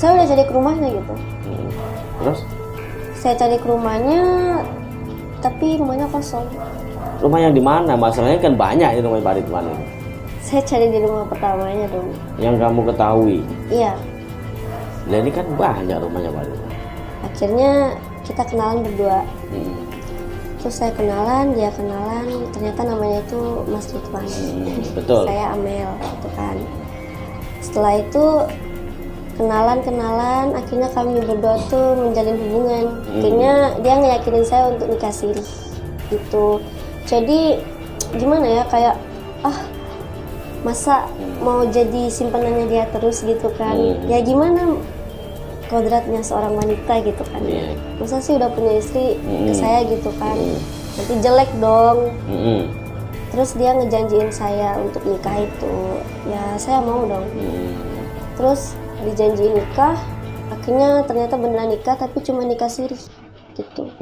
saya udah cari ke rumahnya gitu. Terus? Saya cari ke rumahnya, tapi rumahnya kosong. Rumah yang di mana? Masalahnya kan banyak di rumah Pak Ridwan ini. Saya cari di rumah pertamanya dong. Yang kamu ketahui. Iya. Nah ini kan banyak rumahnya Pak Ridwan. Akhirnya kita kenalan berdua. Terus saya kenalan, dia kenalan, ternyata namanya itu Mas Ridwan. Betul. Saya Amel, gitu kan. Setelah itu kenalan, akhirnya kami berdua tuh menjalin hubungan. Akhirnya dia ngeyakinin saya untuk nikah siri, gitu. Jadi gimana ya, kayak masa mau jadi simpenannya dia terus gitu kan. Ya gimana kodratnya seorang wanita gitu kan. Masa sih udah punya istri ke saya gitu kan, nanti jelek dong. Terus dia ngejanjiin saya untuk nikah itu, ya saya mau dong. Terus dijanjiin nikah, akhirnya ternyata beneran nikah, tapi cuma nikah siri gitu.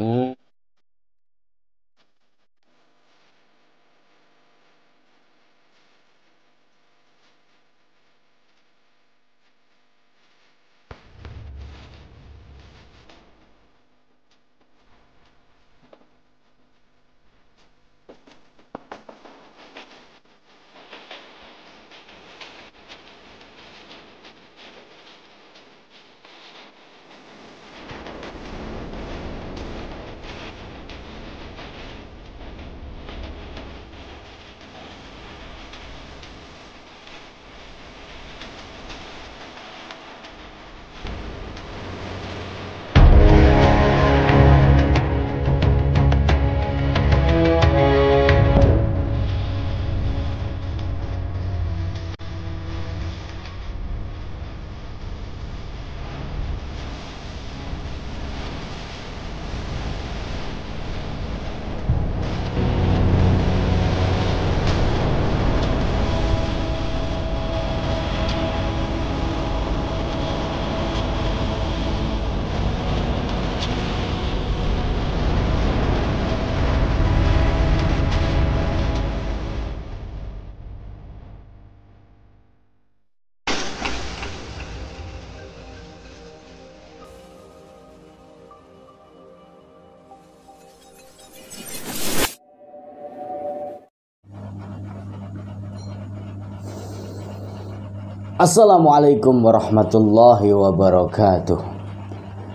Assalamualaikum warahmatullahi wabarakatuh.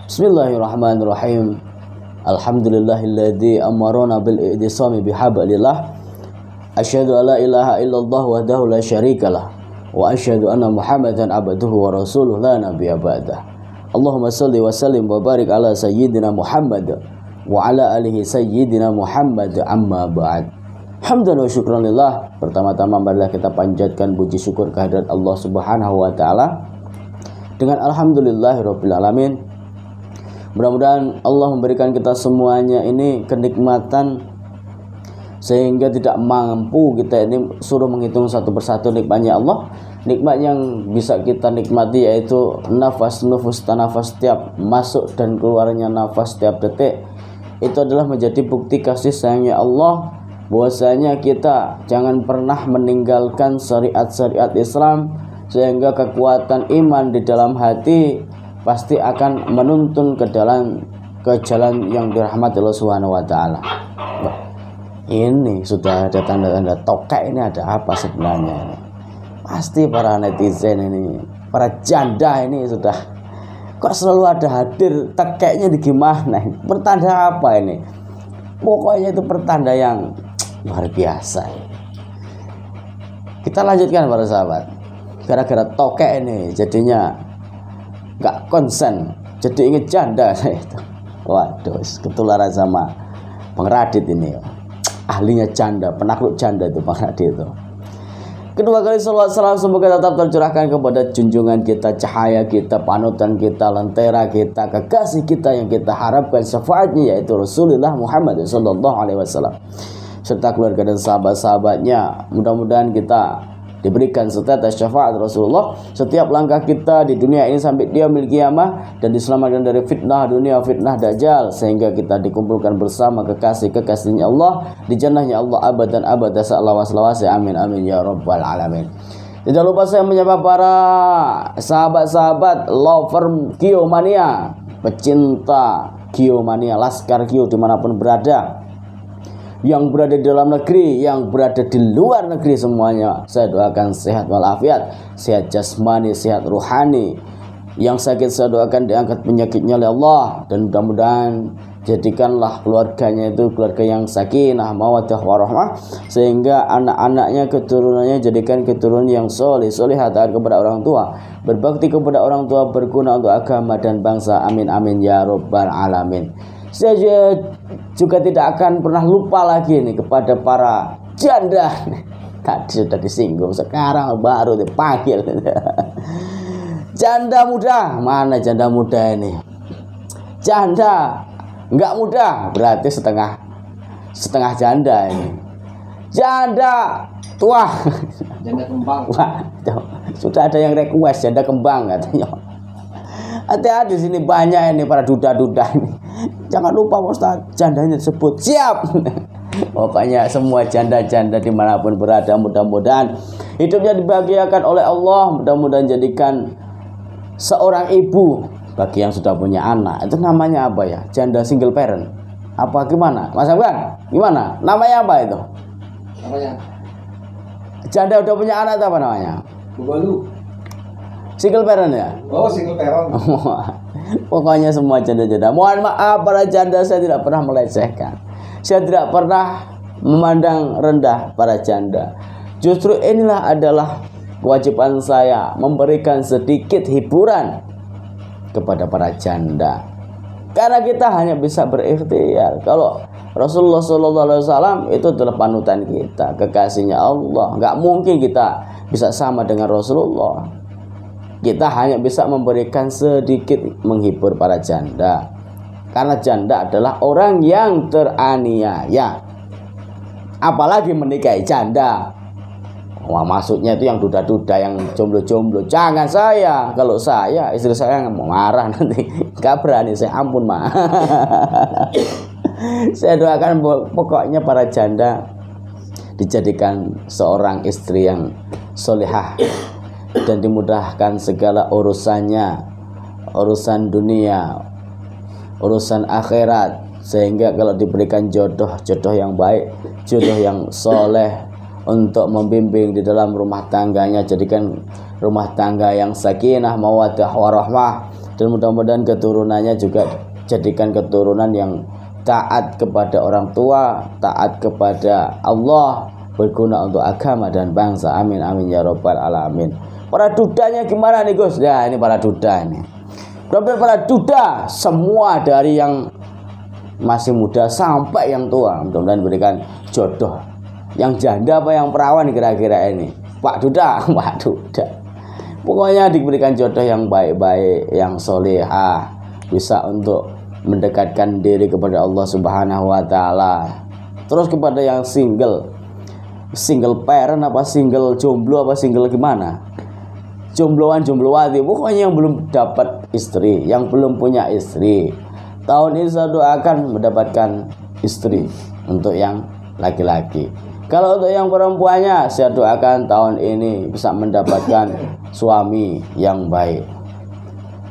Bismillahirrahmanirrahim. Alhamdulillahilladzi amarona bil i'tisami bihablillah. Asyhadu an la ilaha illallah wahdahu la syarikalah wa asyhadu anna Muhammadan abduhu wa rasuluh la nabiyya ba'dah. Allahumma shalli wa sallim wa barik ala sayyidina Muhammad wa ala alihi sayyidina Muhammad, amma ba'd. Hamdan wa syukran lillah. Pertama-tama marilah kita panjatkan puji syukur kehadirat Allah Subhanahu wa taala dengan alhamdulillahirabbil alamin. Mudah-mudahan Allah memberikan kita semuanya ini kenikmatan sehingga tidak mampu kita ini suruh menghitung satu persatu nikmatnya Allah. Nikmat yang bisa kita nikmati yaitu nafas tanafas, setiap masuk dan keluarnya nafas setiap detik. Itu adalah menjadi bukti kasih sayangnya Allah, bahwasanya kita jangan pernah meninggalkan syariat-syariat Islam, sehingga kekuatan iman di dalam hati pasti akan menuntun ke jalan yang dirahmati Allah Subhanahu wa taala. Ini sudah ada tanda-tanda tokek, ini ada apa sebenarnya ini? Pasti para netizen ini, para janda ini sudah kok selalu ada hadir, tekeknya di gimana? Pertanda apa ini? Pokoknya itu pertanda yang luar biasa. Kita lanjutkan para sahabat. Gara-gara tokek ini jadinya gak konsen, jadi inget janda saya itu. Waduh, ketularan sama Bang Radit ini. Ahlinya janda, penakluk janda itu Bang Radit itu. Kedua kali salawat salam semoga tetap tercurahkan kepada junjungan kita, cahaya kita, panutan kita, lentera kita, kekasih kita yang kita harapkan syafaatnya, yaitu Rasulullah Muhammad SAW, serta keluarga dan sahabat-sahabatnya. Mudah-mudahan kita diberikan setetes syafaat Rasulullah setiap langkah kita di dunia ini sampai dia yaumil qiyamah, dan diselamatkan dari fitnah dunia, fitnah dajjal, sehingga kita dikumpulkan bersama kekasih-kekasihnya Allah di jannahnya Allah abadan abada sa'lawasya. Amin amin ya rabbal alamin. Tidak lupa saya menyapa para sahabat-sahabat lover Giomania, pecinta Giomania, Laskar Gio dimanapun berada, yang berada di dalam negeri, yang berada di luar negeri semuanya. Saya doakan sehat walafiat, sehat jasmani, sehat rohani. Yang sakit saya doakan diangkat penyakitnya oleh Allah, dan mudah-mudahan jadikanlah keluarganya itu keluarga yang sakinah, mawaddah warahmah, sehingga anak-anaknya, keturunannya jadikan keturunan yang soleh, solehah, taat kepada orang tua, berbakti kepada orang tua, berguna untuk agama dan bangsa. Amin amin ya rabbal alamin. Saya juga tidak akan pernah lupa lagi nih kepada para janda. Tadi sudah disinggung, sekarang baru dipanggil. Janda muda, mana janda muda ini? Janda enggak muda, berarti setengah janda ini. Janda tua, janda kembang. Wah, sudah ada yang request janda kembang katanya. Hati-hati, sini banyak ini para duda-duda ini. Jangan lupa Ustaz, jandanya disebut. Siap. Pokoknya semua janda-janda dimanapun berada, mudah-mudahan hidupnya dibahagiakan oleh Allah. Mudah-mudahan jadikan seorang ibu bagi yang sudah punya anak. Itu namanya apa ya? Janda single parent. Apa gimana? Mas Afgan, gimana? Namanya apa itu? Namanya? Janda udah punya anak apa namanya? Bubalu. Single parent ya? Oh, single parent. Pokoknya semua janda-janda. Mohon maaf para janda, saya tidak pernah melecehkan. Saya tidak pernah memandang rendah para janda. Justru inilah adalah kewajiban saya, memberikan sedikit hiburan kepada para janda, karena kita hanya bisa berikhtiar. Kalau Rasulullah SAW itu adalah panutan kita, kekasihnya Allah, nggak mungkin kita bisa sama dengan Rasulullah. Kita hanya bisa memberikan sedikit menghibur para janda, karena janda adalah orang yang teraniaya, apalagi menikahi janda. Wah, maksudnya itu yang duda-duda, yang jomblo-jomblo. Jangan saya. Kalau saya, istri saya mau marah nanti. Gak berani saya, ampun mah. Saya doakan pokoknya para janda dijadikan seorang istri yang solehah dan dimudahkan segala urusannya, urusan dunia, urusan akhirat, sehingga kalau diberikan jodoh yang baik, jodoh yang soleh untuk membimbing di dalam rumah tangganya, jadikan rumah tangga yang sakinah, mawaddah warahmah, dan mudah-mudahan keturunannya juga jadikan keturunan yang taat kepada orang tua, taat kepada Allah, berguna untuk agama dan bangsa. Amin amin ya rabbal alamin. Para dudanya gimana nih Gus? Ya, ini para duda ini. Mudah-mudahan para duda semua, dari yang masih muda sampai yang tua, mudah-mudahan berikan jodoh. Yang janda apa yang perawan kira-kira ini? Pak Duda, Pak Duda. Pokoknya diberikan jodoh yang baik-baik, yang solehah, bisa untuk mendekatkan diri kepada Allah Subhanahu wa taala. Terus kepada yang single parent apa single jomblo apa single gimana? Jombloan jomblowati, pokoknya yang belum dapat istri, yang belum punya istri. Tahun ini saya doakan mendapatkan istri untuk yang laki-laki. Kalau untuk yang perempuannya, saya doakan tahun ini bisa mendapatkan suami yang baik.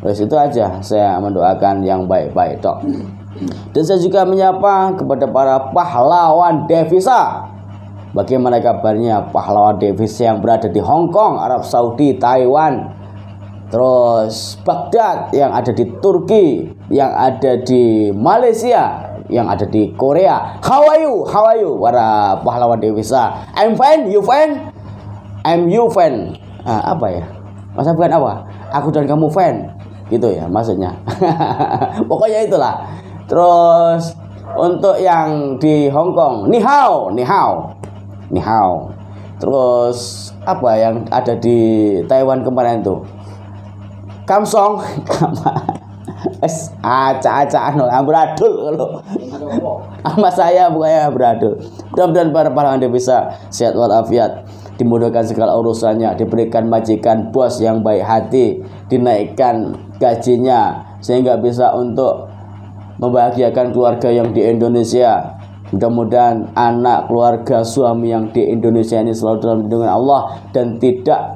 Terus itu aja, saya mendoakan yang baik-baik tok. Dan saya juga menyapa kepada para pahlawan devisa. Bagaimana kabarnya pahlawan devisa yang berada di Hong Kong, Arab Saudi, Taiwan, terus Baghdad, yang ada di Turki, yang ada di Malaysia, yang ada di Korea. How are you para pahlawan devisa? I'm fine, you fine? I'm you fine. Apa ya? Masa bukan apa? Aku dan kamu fine. Gitu ya maksudnya. Pokoknya itulah. Terus untuk yang di Hong Kong, ni hao. Terus apa yang ada di Taiwan kemarin tuh? Kamsong. Acak-acakan amburadul kalau sama saya bukannya beradul. Mudah-mudahan para pahlawan devisa sehat walafiat, dimudahkan segala urusannya, diberikan majikan bos yang baik hati, dinaikkan gajinya sehingga bisa untuk membahagiakan keluarga yang di Indonesia. Mudah-mudahan anak, keluarga, suami yang di Indonesia ini selalu dalam lindungan Allah dan tidak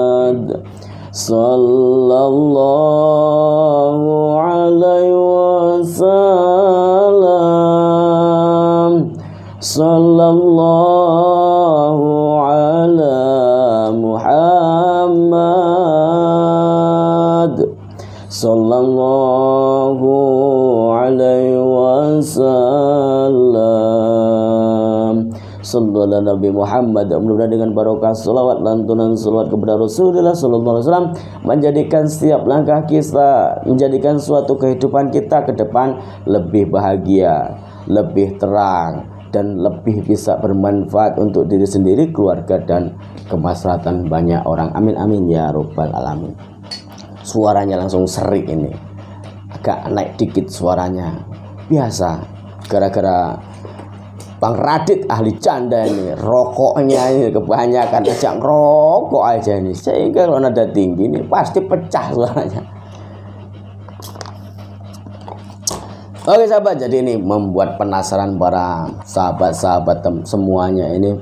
sallallahu alaihi wasallam, sallallahu ala Muhammad, sallallahu alaihi wasallam. Sallallahu Nabi Muhammad. Mudah-mudahan dengan barokah salawat lantunan salawat kepada Rasulullah sallallahu alaihi wasallam menjadikan setiap langkah kita, menjadikan suatu kehidupan kita ke depan lebih bahagia, lebih terang, dan lebih bisa bermanfaat untuk diri sendiri, keluarga, dan kemaslahatan banyak orang. Amin amin ya rabbal alamin. Suaranya langsung serik ini, agak naik dikit suaranya, biasa gara-gara Bang Radit ahli canda ini, rokoknya ini kebanyakan, ajak rokok aja ini, sehingga kalau nada tinggi ini pasti pecah suaranya. Oke sahabat, jadi ini membuat penasaran para sahabat-sahabat semuanya ini.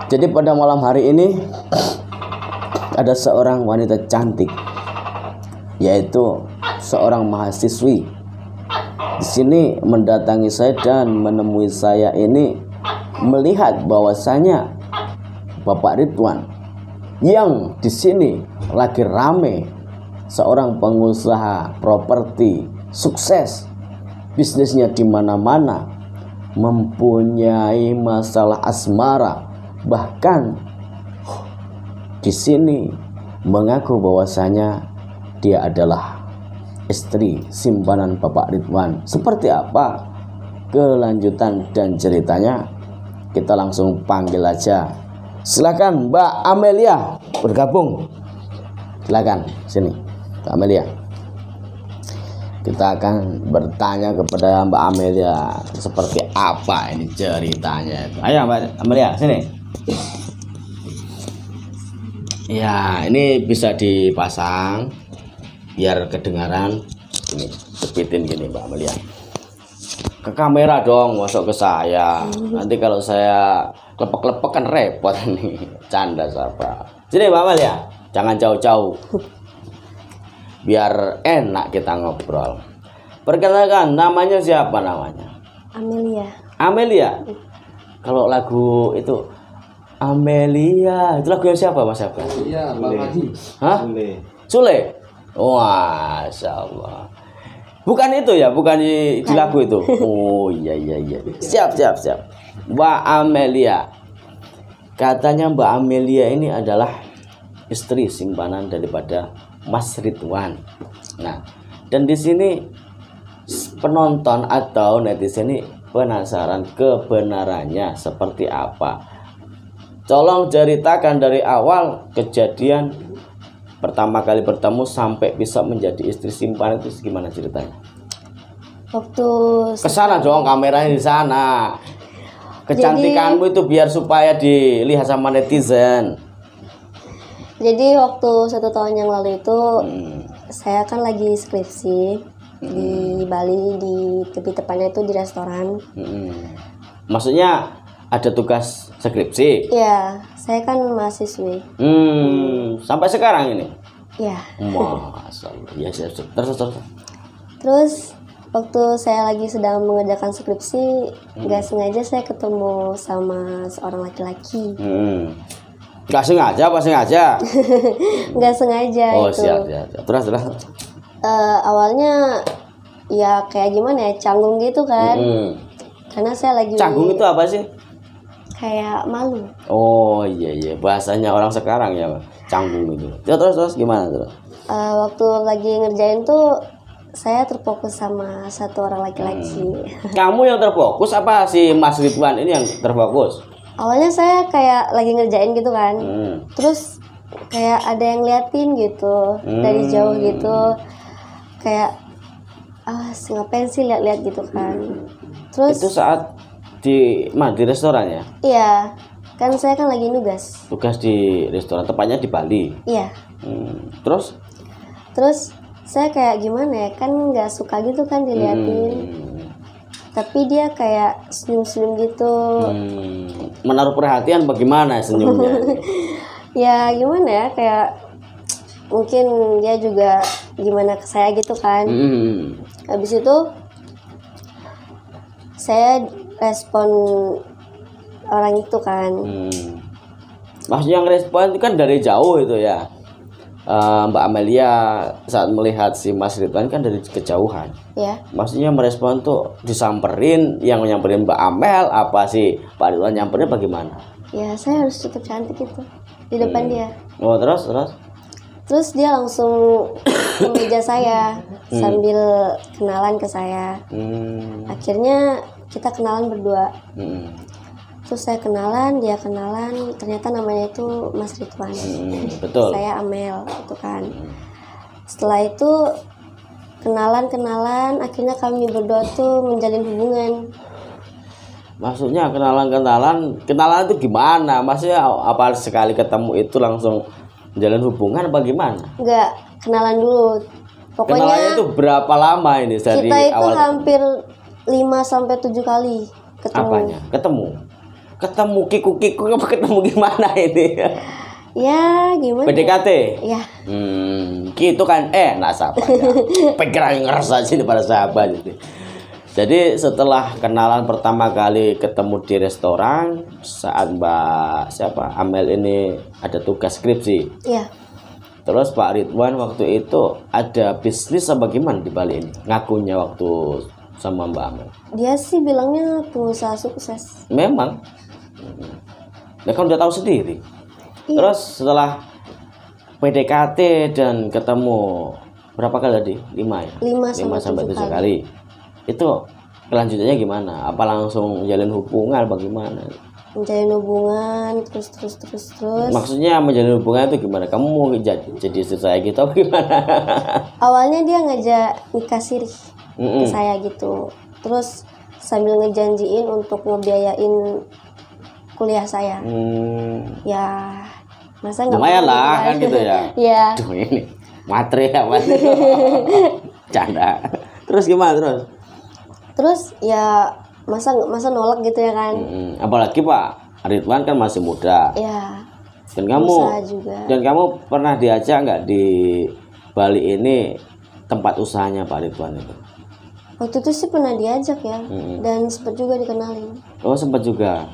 Jadi pada malam hari ini ada seorang wanita cantik, yaitu seorang mahasiswi. Di sini mendatangi saya dan menemui saya ini melihat bahwasanya Bapak Ridwan yang di sini lagi rame, seorang pengusaha properti sukses, bisnisnya di mana-mana, mempunyai masalah asmara, bahkan di sini mengaku bahwasanya dia adalah istri simpanan Bapak Ridwan. Seperti apa kelanjutan dan ceritanya? Kita langsung panggil aja. Silakan Mbak Amelia bergabung. Silakan sini Mbak Amelia. Kita akan bertanya kepada Mbak Amelia seperti apa ini ceritanya. Ayo Mbak Amelia sini. Ya, ini bisa dipasang biar kedengaran. Ini cepitin gini Mbak Amelia, ke kamera dong, masuk ke saya. Nanti kalau saya klepek-klepek kan repot nih. Canda siapa. Sini Mbak Amelia, jangan jauh-jauh biar enak kita ngobrol. Perkenalkan, namanya siapa namanya? Amelia. Amelia. Kalau lagu itu Amelia, itu lagu yang siapa Mas Abah? Iya, Bang Haji. Hah? Sule. Wah, Masya Allah. Bukan itu ya, bukan di lagu itu. Oh iya. Siap. Mbak Amelia. Katanya Mbak Amelia ini adalah istri simpanan daripada Mas Ridwan. Nah, dan di sini penonton atau netizen ini penasaran kebenarannya seperti apa. Tolong ceritakan dari awal kejadian pertama kali bertemu sampai bisa menjadi istri simpanan itu gimana ceritanya? Waktu kesana dong, kameranya di sana. Kecantikanmu itu biar supaya dilihat sama netizen. Jadi waktu 1 tahun yang lalu itu saya kan lagi skripsi di Bali, di tepi tepatnya itu di restoran. Maksudnya ada tugas skripsi? Iya, saya kan mahasiswi. Sampai sekarang ini? Iya. Masya Allah. Ya, terus. Terus waktu saya lagi sedang mengerjakan skripsi, nggak sengaja saya ketemu sama seorang laki-laki. Nggak sengaja apa sengaja? Nggak sengaja. Oh itu. siap. Terus. Awalnya ya kayak gimana ya, canggung gitu kan. Karena saya lagi. Canggung itu apa sih? Kayak malu. Oh iya, bahasanya orang sekarang ya, canggung itu. Terus gimana terus? Waktu lagi ngerjain tuh saya terfokus sama satu orang laki-laki. Kamu yang terfokus apa si Mas Ridwan ini yang terfokus? Awalnya saya kayak lagi ngerjain gitu kan. Terus kayak ada yang liatin gitu dari jauh gitu. Kayak ngapain sih lihat-lihat gitu kan. Terus itu saat di restoran ya? Iya, kan saya kan lagi nugas. Tugas di restoran, tepatnya di Bali. Iya. Terus saya kayak gimana ya, kan nggak suka gitu kan diliatin. Tapi dia kayak senyum-senyum gitu. Menaruh perhatian bagaimana senyumnya? Ya gimana ya, kayak mungkin dia juga gimana ke saya gitu kan. Habis itu saya respon orang itu kan. Maksudnya yang respon itu kan dari jauh itu ya. Mbak Amelia saat melihat si Mas Ridwan kan dari kejauhan. Ya. Maksudnya merespon tuh disamperin, yang nyamperin Mbak Amel apa sih Pak Ridwan nyamperin bagaimana? Ya saya harus tetap cantik itu di depan dia. Oh terus? Terus dia langsung ke meja saya sambil kenalan ke saya. Akhirnya kita kenalan berdua. Terus saya kenalan, dia kenalan, ternyata namanya itu Mas Ridwan. Betul. Saya Amel, itu kan. Setelah itu kenalan, akhirnya kami berdua tuh menjalin hubungan. Maksudnya kenalan itu gimana? Maksudnya apa sekali ketemu itu langsung menjalin hubungan apa gimana? Enggak, kenalan dulu. Pokoknya kenalannya itu berapa lama ini dari kita itu awal? hampir 5-7 kali ketemu. Apanya? Ketemu kiku apa ketemu gimana ini? Ya gimana? PDKT? Ya. Gitu kan nak sahabat. Pikiran ngerasa sih para sahabat itu. Jadi setelah kenalan pertama kali ketemu di restoran saat Mbak Amel ini ada tugas skripsi. Iya. Terus Pak Ridwan waktu itu ada bisnis apa gimana di Bali ini? Ngakunya waktu sama Mbak Amel. Dia sih bilangnya pengusaha sukses. Memang. Dia kan udah tahu sendiri. Iya. Terus setelah PDKT dan ketemu berapa kali tadi? 5 ya? 5 sampai 7 kali. Itu kelanjutannya gimana? Apa langsung jalin hubungan bagaimana? Menjalin hubungan terus. Maksudnya menjalin hubungan itu gimana? Kamu mau jadi istri saya gitu apa gimana? Awalnya dia ngajak nikah siri ke saya gitu. Terus sambil ngejanjiin untuk ngebiayain kuliah saya. Ya masa nggak lumayan lah kan gitu ya. Iya. Duh ini materi apa sih? Canda. Terus gimana terus ya masa nolak gitu ya kan. Apalagi Pak Ridwan kan masih muda. Ya. Dan kamu pernah diajak nggak di Bali ini tempat usahanya Pak Ridwan itu? Waktu itu sih pernah diajak ya. Dan sempat juga dikenalin. Oh sempat juga.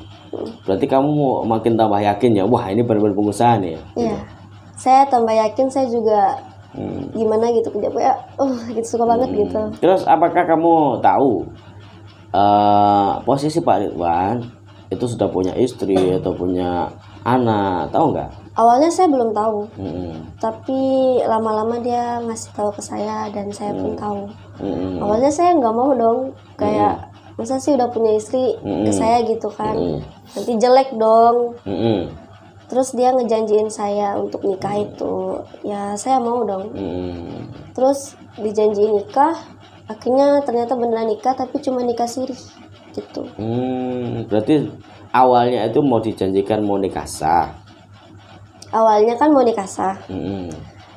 Berarti kamu makin tambah yakin ya, wah ini benar-benar pengusaha nih ya? Iya, saya tambah yakin, saya juga gimana gitu kerja ya, gitu suka banget gitu. Terus apakah kamu tahu posisi Pak Ridwan itu sudah punya istri atau punya anak, tahu nggak? Awalnya saya belum tahu, tapi lama-lama dia ngasih tahu ke saya dan saya pun tahu. Awalnya saya nggak mau dong, kayak masa sih udah punya istri ke saya gitu kan, nanti jelek dong. Terus dia ngejanjiin saya untuk nikah itu, ya saya mau dong. Terus dijanjiin nikah, akhirnya ternyata beneran nikah, tapi cuma nikah siri gitu. Berarti awalnya itu mau dijanjikan mau nikah sah. Awalnya kan mau nikah sah,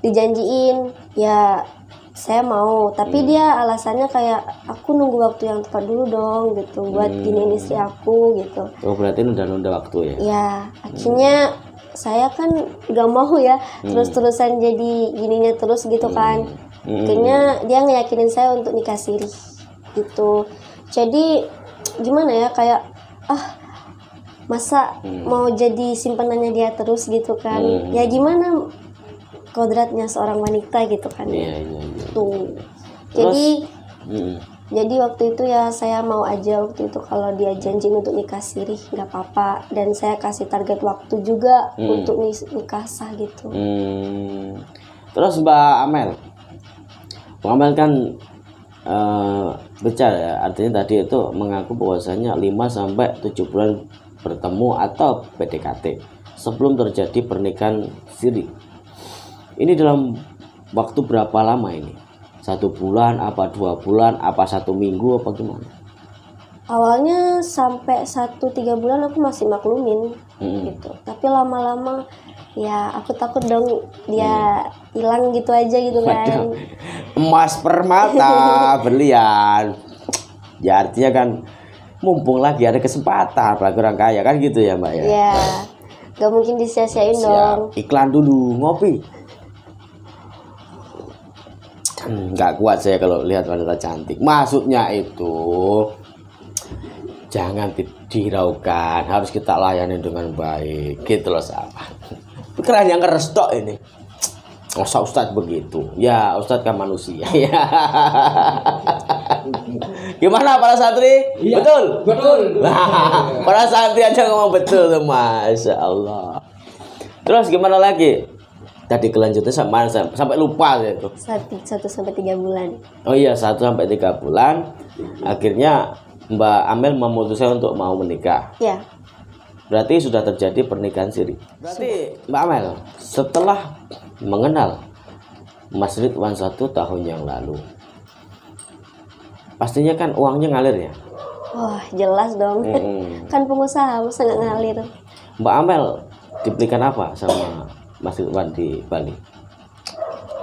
dijanjiin ya saya mau, tapi dia alasannya kayak aku nunggu waktu yang tepat dulu dong gitu, buat giniin istri aku gitu. Oh berarti nunda waktu ya? Ya akhirnya saya kan gak mau ya terus-terusan jadi gininya terus gitu kan. Akhirnya dia ngeyakinin saya untuk nikah siri gitu. Jadi gimana ya, kayak masa mau jadi simpanannya dia terus gitu kan. Ya gimana kodratnya seorang wanita gitu kan. Iya. Tuh. Terus, Jadi waktu itu ya saya mau aja waktu itu kalau dia janjiin untuk nikah siri nggak apa-apa, dan saya kasih target waktu juga untuk nikah sah gitu. Terus Mbak Amel kan bicara ya, artinya tadi itu mengaku bahwasanya 5-7 bulan bertemu atau PDKT sebelum terjadi pernikahan siri. Ini dalam waktu berapa lama ini? 1 bulan, apa 2 bulan, apa 1 minggu, apa gimana? Awalnya sampai 1-3 bulan aku masih maklumin gitu, tapi lama-lama ya aku takut dong dia hilang gitu aja gitu kan. Emas permata berlian. Ya artinya kan mumpung lagi ada kesempatan, apalagi orang kaya kan gitu ya Mbak ya. Ya, gak mungkin disia-siain dong. Iklan dulu, ngopi. nggak kuat saya kalau lihat wanita cantik. Maksudnya itu jangan dihiraukan, harus kita layani dengan baik. Gitu loh sahabat. Pikiran yang keres tok ini. Masa Ustadz begitu? Ya Ustadz kan manusia. Gimana para santri? Iya, Betul? betul. Nah, para santri aja ngomong betul tuh, Masya Allah. Terus gimana lagi? Tadi kelanjutannya sampai lupa saya itu. 1-3 bulan. Oh iya, 1-3 bulan. Akhirnya Mbak Amel memutuskan untuk mau menikah. Ya, Berarti sudah terjadi pernikahan siri. Berarti Mbak Amel setelah mengenal Mas Ridwan 1 tahun yang lalu, pastinya kan uangnya ngalir ya? wah jelas dong. Kan pengusaha, masa nggak ngalir. Mbak Amel dibelikan apa sama Mas Ridwan di Bali?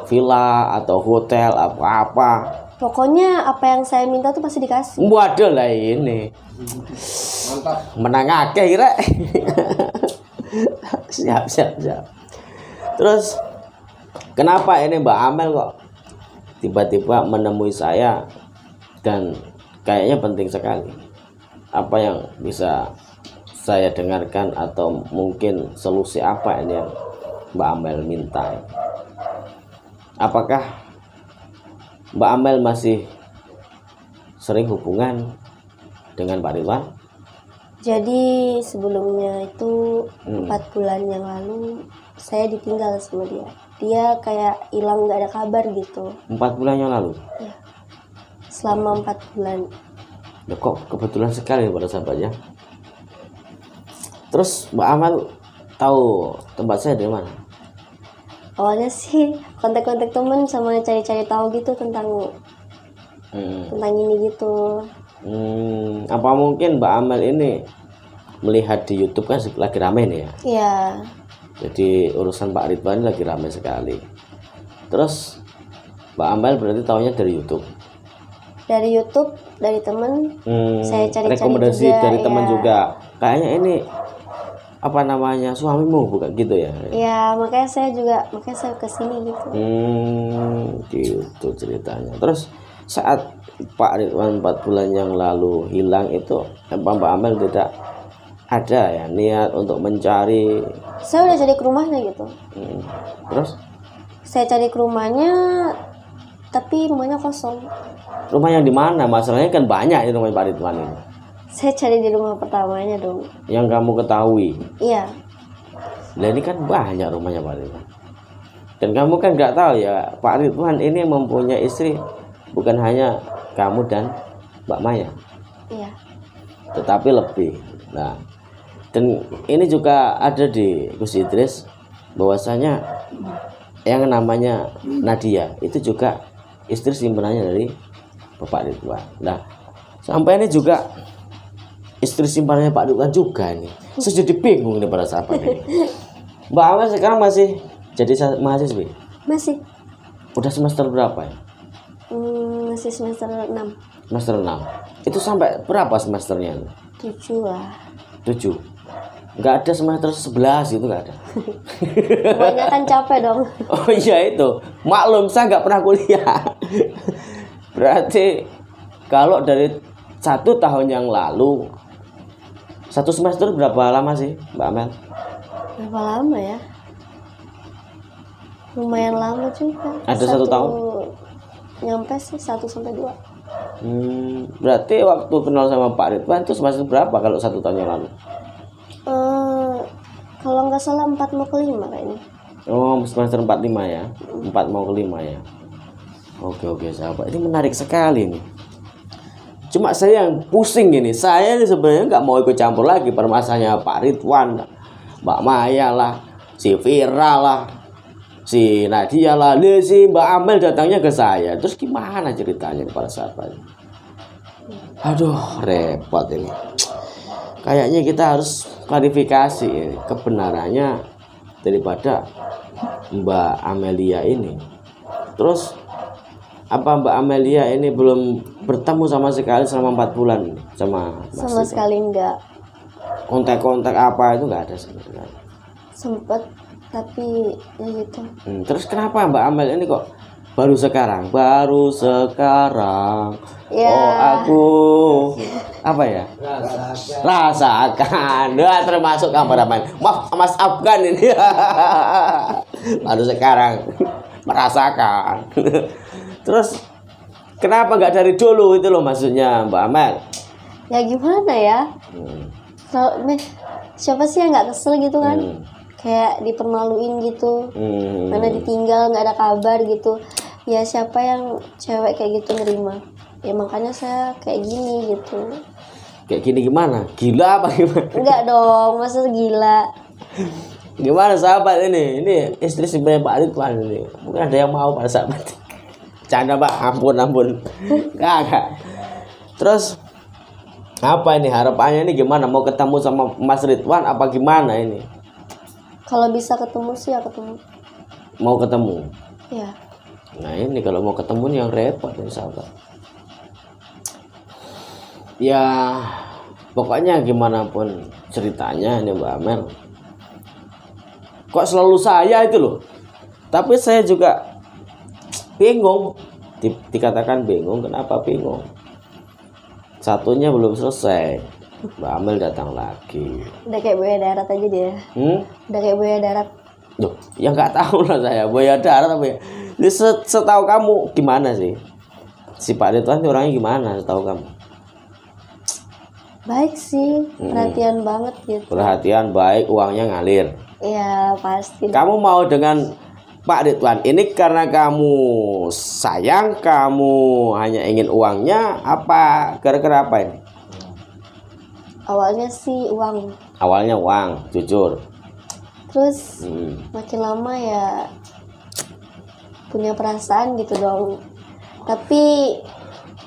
Villa atau hotel apa-apa? Pokoknya apa yang saya minta tuh pasti dikasih. Waduh lah ini. Mantap. Menang akeh kira. siap. Terus kenapa ini Mbak Amel kok tiba-tiba menemui saya dan kayaknya penting sekali. Apa yang bisa saya dengarkan atau mungkin solusi apa ini yang Mbak Amel minta? Apakah Mbak Amel masih sering hubungan dengan Pak Ridwan? Jadi sebelumnya itu 4 bulan yang lalu saya ditinggal sama dia. Dia kayak hilang, nggak ada kabar gitu. 4 bulan yang lalu? Ya. Selama 4 bulan. Ya, kok kebetulan sekali pada sahabatnya. Terus Mbak Amel tahu tempat saya dari mana? Awalnya sih kontak-kontak temen sama cari-cari tahu gitu tentang ini gitu. Apa mungkin Mbak Amel ini melihat di YouTube kan lagi rame nih ya? Iya. Jadi urusan Pak Ridwan lagi rame sekali. Terus Mbak Amel berarti tahunya dari YouTube? Dari YouTube, dari temen. Saya cari-cari rekomendasi juga, dari teman ya. juga. Kayaknya ini apa namanya, suamimu bukan gitu ya? Ya makanya saya kesini gitu. Gitu ceritanya. Terus saat Pak Ridwan 4 bulan yang lalu hilang itu, Mbak Amel tidak ada ya niat untuk mencari? Saya udah cari ke rumahnya gitu. Terus Saya cari ke rumahnya, tapi rumahnya kosong. rumah yang di mana? Masalahnya kan banyak itu rumah Pak Ridwan ini. Saya cari di rumah pertamanya dong. Yang kamu ketahui. Iya. Nah ini kan banyak rumahnya Pak Ridwan. Dan kamu kan nggak tahu ya, Pak Ridwan ini mempunyai istri bukan hanya kamu dan Mbak Maya, Iya. tetapi lebih. Nah, dan ini juga ada di Gus Idris bahwasanya yang namanya Nadia itu juga istri simpanannya dari Bapak Ridwan. Nah, sampai ini juga istri simpanannya Pak Ridwan juga ini. Saya jadi bingung nih pada sahabat ini. Mbak Amel sekarang masih jadi mahasiswi? Masih. Udah semester berapa ya? Masih semester 6. Semester 6. Itu sampai berapa semesternya? 7 lah. 7. Nggak ada semester 11 itu nggak ada. Kebanyakan capek dong. Oh iya itu. Maklum saya nggak pernah kuliah. Berarti kalau dari 1 tahun yang lalu, 1 semester berapa lama sih Mbak Amel? Berapa lama ya? Lumayan lama juga. Ada 1 tahun? Nyampe sih 1-2. Berarti waktu kenal sama Pak Ridwan itu semester berapa kalau 1 tahun yang lalu? Kalau nggak salah 4 mau ke 5 kayaknya. Oh, semester 4-5 ya. 4 mau ke 5 ya. Oke sahabat, ini menarik sekali nih. Cuma saya yang pusing ini. Saya ini sebenarnya nggak mau ikut campur lagi permasalahannya Pak Ridwan, Mbak Maya lah, si Vira lah, si Nadia lah, si Mbak Amel datangnya ke saya. Terus gimana ceritanya para sahabat? Aduh, repot ini. Kayaknya kita harus klarifikasi ini, kebenarannya daripada Mbak Amelia ini. Terus apa Mbak Amelia ini belum bertemu sama sekali selama 4 bulan sama Mas Sama sekali enggak. Kontak-kontak apa itu nggak ada sama sekali. Sempet, tapi ya gitu. Terus kenapa Mbak Amel ini kok Baru sekarang. Ya. Oh aku apa ya? Rasakan. Nah, termasuk kameramen. Maaf Mas Afgan ini. Baru sekarang merasakan. Terus kenapa nggak dari dulu itu loh maksudnya Mbak Amel? Ya gimana ya? Siapa sih yang nggak kesel gitu kan? Kayak dipermaluin gitu, mana ditinggal nggak ada kabar gitu. Ya siapa yang cewek kayak gitu nerima? Ya makanya saya kayak gini gitu. Kayak gini gimana? Gila apa gimana? Enggak dong, masa gila. Gimana sahabat ini? Ini istri sebenarnya Pak Ridwan ini. Mungkin ada yang mau pada sahabat. Canda Pak, ampun. Enggak. Terus apa ini harapannya ini gimana? Mau ketemu sama Mas Ridwan apa gimana ini? Kalau bisa ketemu sih ya ketemu. Mau ketemu? Ya. Nah ini kalau mau ketemu nih yang repot nih sahabat. Ya pokoknya gimana pun ceritanya ini Mbak Amel. Kok selalu saya itu loh. Tapi saya juga bingung. Dikatakan bingung, kenapa bingung? Satunya belum selesai. Mbak Amel datang lagi. Udah kayak buaya darat aja dia. Udah kayak buaya darat. Loh, ya nggak tahu lah saya buaya darat apa ya. Jadi setahu kamu gimana sih? Si Pak Ridwan orangnya gimana setahu kamu? Baik sih, perhatian banget gitu. Perhatian baik, uangnya ngalir. Iya pasti. Kamu mau dengan Pak Ridwan ini karena kamu sayang, kamu hanya ingin uangnya, apa gara-gara apa ini? Awalnya sih uang. Awalnya uang, jujur. Terus makin lama ya punya perasaan gitu dong. Tapi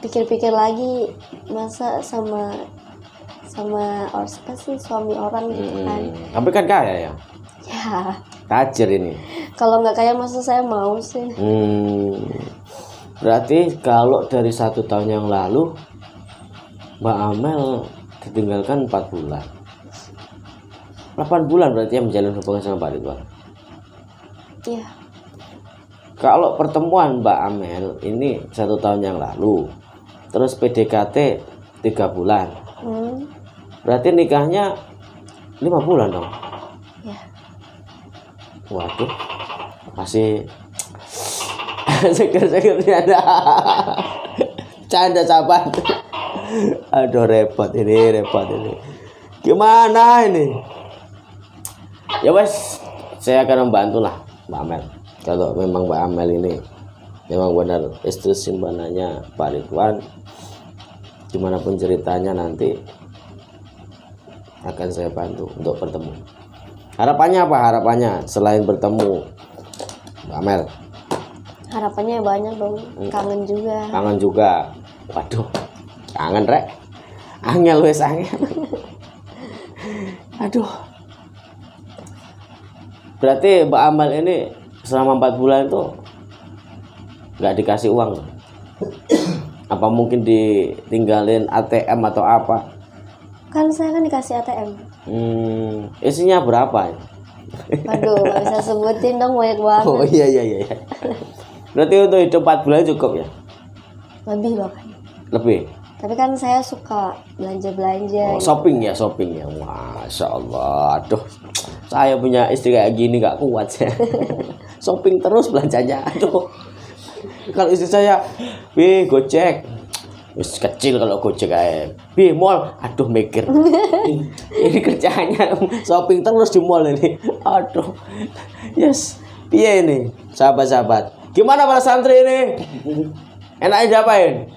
pikir-pikir lagi, masa sama siapa sih suami orang gitu kan. Tapi kan kaya ya? Ya. Tajir ini. Kalau nggak kaya masa saya mau sih. Berarti kalau dari 1 tahun yang lalu Mbak Amel ditinggalkan 4 bulan. 8 bulan berarti yang menjalin hubungan sama Pak Ridwan. Iya. Kalau pertemuan Mbak Amel ini 1 tahun yang lalu, terus PDKT 3 bulan. Berarti nikahnya 5 bulan dong. Ya. Waduh, masih seger-segernya ada. Canda sahabat. Aduh repot ini. Gimana ini? Ya wes, saya akan membantu lah Mbak Amel. Kalau memang Mbak Amel ini memang benar istri simpanannya Pak Ridwan, gimana pun ceritanya nanti akan saya bantu untuk bertemu. Harapannya apa? Harapannya selain bertemu Mbak Amel? Harapannya banyak dong. Kangen juga. Kangen juga. Waduh, kangen rek. Angel wes angel. Aduh. Berarti Mbak Amel ini selama 4 bulan itu nggak dikasih uang? Apa mungkin ditinggalin ATM atau apa? Kan saya kan dikasih ATM. Isinya berapa? Waduh, nggak bisa sebutin dong, banyak banget. Oh iya. Berarti untuk hidup 4 bulan cukup ya? Lebih bahkan. Lebih? Tapi kan saya suka belanja-belanja. Oh, shopping ya. Masya Allah. Aduh, saya punya istri kayak gini gak kuat saya. Shopping terus belanjanya. Aduh. Kalau istri saya, Gojek. Wis kecil kalau Gojek kayak. Mall. Aduh mikir. Ini kerjanya shopping terus di mall ini. Aduh. Yes. Piye ini, sahabat-sahabat? Gimana para santri ini? Enaknya diapain?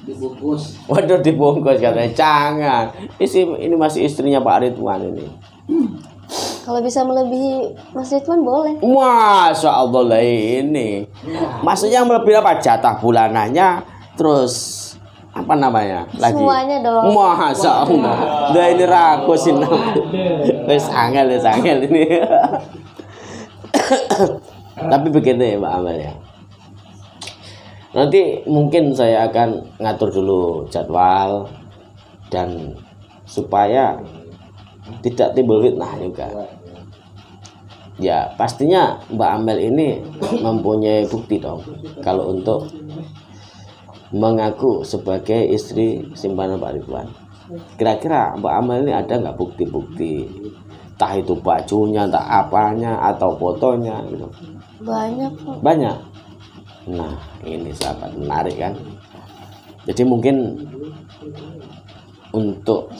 Dibungkus. Waduh, dibungkus katanya. Jangan. Ini masih istrinya Pak Ridwan ini. Kalau bisa melebihi Mas Ridwan boleh. Masya Allah lah ini. Maksudnya melebihi apa? Jatah bulanannya. Terus apa namanya? Lagi. Semuanya dong. Masya Allah. Nah ini ragu sih. Wes angel ini. Tapi begitu ya Mbak Amel ya. Nanti mungkin saya akan ngatur dulu jadwal dan supaya tidak timbul fitnah juga. Ya pastinya Mbak Amel ini mempunyai bukti dong kalau untuk mengaku sebagai istri simpanan Pak Ridwan. Kira-kira Mbak Amel ini ada nggak bukti-bukti, entah itu bajunya, entah apanya, atau fotonya gitu? Banyak kok. Banyak. Nah ini sahabat menarik kan. Jadi mungkin untuk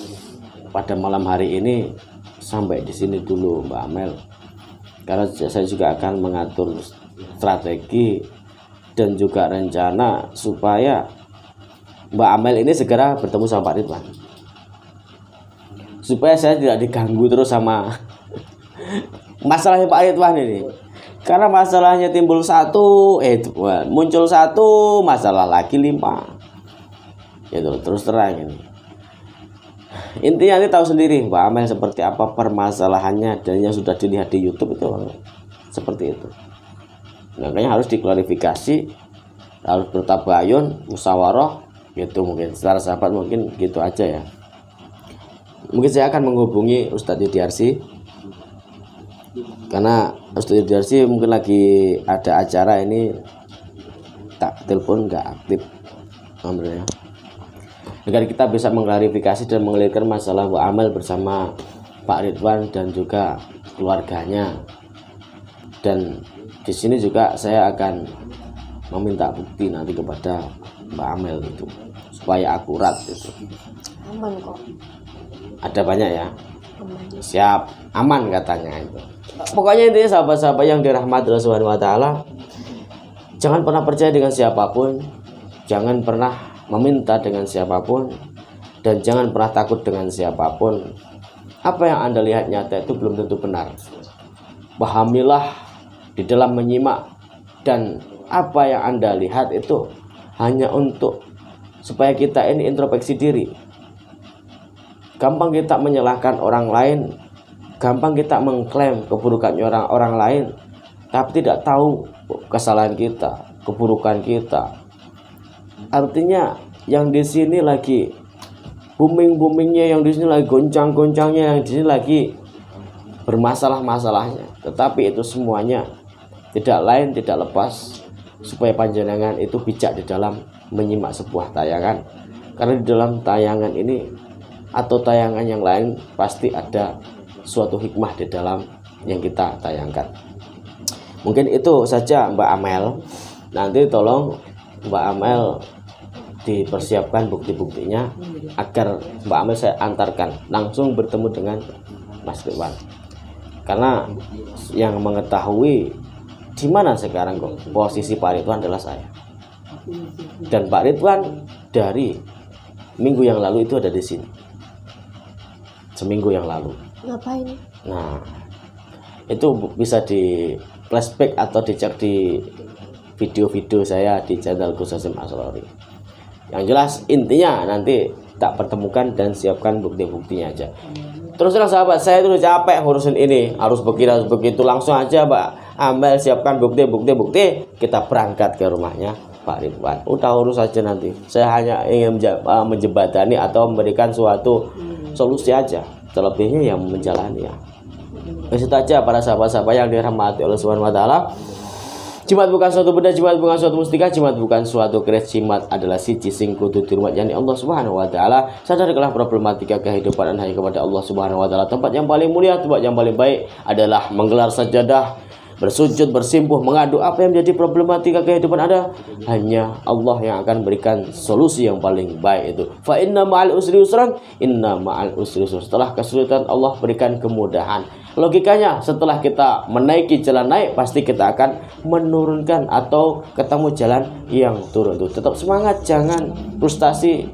pada malam hari ini sampai di sini dulu Mbak Amel, karena saya juga akan mengatur strategi dan juga rencana supaya Mbak Amel ini segera bertemu sama Pak Ridwan, supaya saya tidak diganggu terus sama masalahnya Pak Ridwan ini. Karena masalahnya timbul satu, muncul satu, masalah lagi 5. Itu terus terang ini. Intinya ini tahu sendiri Mbak Amel seperti apa permasalahannya, dan yang sudah dilihat di YouTube itu seperti itu. Makanya harus diklarifikasi, harus bertabayun, musyawarah gitu. Mungkin secara sahabat mungkin gitu aja ya. Mungkin saya akan menghubungi Ustadz Yudiarsi, karena Ustadz Yudiarsi mungkin lagi ada acara ini, tak telepon nggak aktif nomornya, agar kita bisa mengklarifikasi dan mengelirkan masalah Mbak Amel bersama Pak Ridwan dan juga keluarganya. Dan di sini juga saya akan meminta bukti nanti kepada Mbak Amel itu supaya akurat itu. Aman kok. Ada banyak ya. Aman. Siap, aman katanya itu. Pokoknya intinya sahabat-sahabat yang dirahmati Allah Subhanahu wa taala, jangan pernah percaya dengan siapapun, jangan pernah meminta dengan siapapun, dan jangan pernah takut dengan siapapun. Apa yang Anda lihat nyata itu belum tentu benar. Pahamilah di dalam menyimak, dan apa yang Anda lihat itu hanya untuk supaya kita ini introspeksi diri. Gampang kita menyalahkan orang lain, gampang kita mengklaim keburukannya orang lain, tapi tidak tahu kesalahan kita, keburukan kita. Artinya yang di sini lagi booming-boomingnya, yang di sini lagi goncang-goncangnya, yang di sini lagi bermasalah-masalahnya. Tetapi itu semuanya tidak lain tidak lepas supaya panjenengan itu bijak di dalam menyimak sebuah tayangan. Karena di dalam tayangan ini atau tayangan yang lain pasti ada suatu hikmah di dalam yang kita tayangkan. Mungkin itu saja Mbak Amel. Nanti tolong Mbak Amel dipersiapkan bukti-buktinya agar Mbak Amel saya antarkan langsung bertemu dengan Mas Ridwan. Karena yang mengetahui di mana sekarang kok posisi Pak Ridwan adalah saya. Dan Pak Ridwan dari minggu yang lalu itu ada di sini. Seminggu yang lalu. Ngapain? Nah, itu bisa di flashback atau dicek di video-video saya di channel Gus Hasyim Asrori. Yang jelas intinya nanti tak pertemukan dan siapkan bukti-buktinya aja. Terus terang sahabat, saya itu udah capek ngurusin ini, harus begini harus begitu. Langsung aja Mbak Amel siapkan bukti, kita berangkat ke rumahnya Pak Ridwan. Udah urus aja nanti. Saya hanya ingin menjembatani atau memberikan suatu solusi aja. Selebihnya yang menjalani ya. Itu aja para sahabat-sahabat yang dirahmati Allah Subhanahu wa taala. Jimat bukan suatu benda, jimat bukan suatu mustika, jimat bukan suatu keris, jimat adalah siji sing kudu dirumah yani Allah Subhanahu wa taala. Sadarkanlah problematika kehidupan dan hanya kepada Allah Subhanahu wa taala. Tempat yang paling mulia, tempat yang paling baik adalah menggelar sajadah, bersujud, bersimpuh, mengadu apa yang menjadi problematika kehidupan Anda. Hanya Allah yang akan berikan solusi yang paling baik itu. Fa inna ma'al usri yusran, inna ma'al usri yusran. Setelah kesulitan Allah berikan kemudahan. Logikanya setelah kita menaiki jalan naik, pasti kita akan menurunkan atau ketemu jalan yang turun. Tetap semangat, jangan frustasi,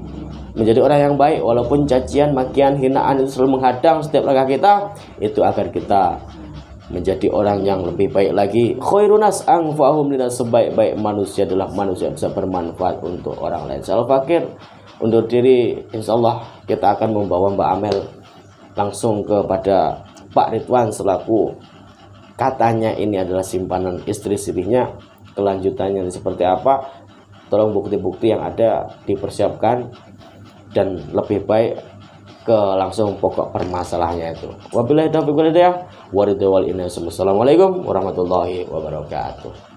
menjadi orang yang baik walaupun cacian, makian, hinaan itu selalu menghadang setiap langkah kita. Itu agar kita menjadi orang yang lebih baik lagi. Khairunas anfa'uhum linas, sebaik-baik manusia adalah manusia yang bisa bermanfaat untuk orang lain. Saya Fakir undur diri. Insyaallah kita akan membawa Mbak Amel langsung kepada Pak Ridwan selaku katanya ini adalah simpanan istri sirihnya. Kelanjutannya seperti apa, tolong bukti-bukti yang ada dipersiapkan, dan lebih baik ke langsung pokok permasalahannya itu. Wabillahi taufiq wal hidayah. Wassalamualaikum warahmatullahi wabarakatuh.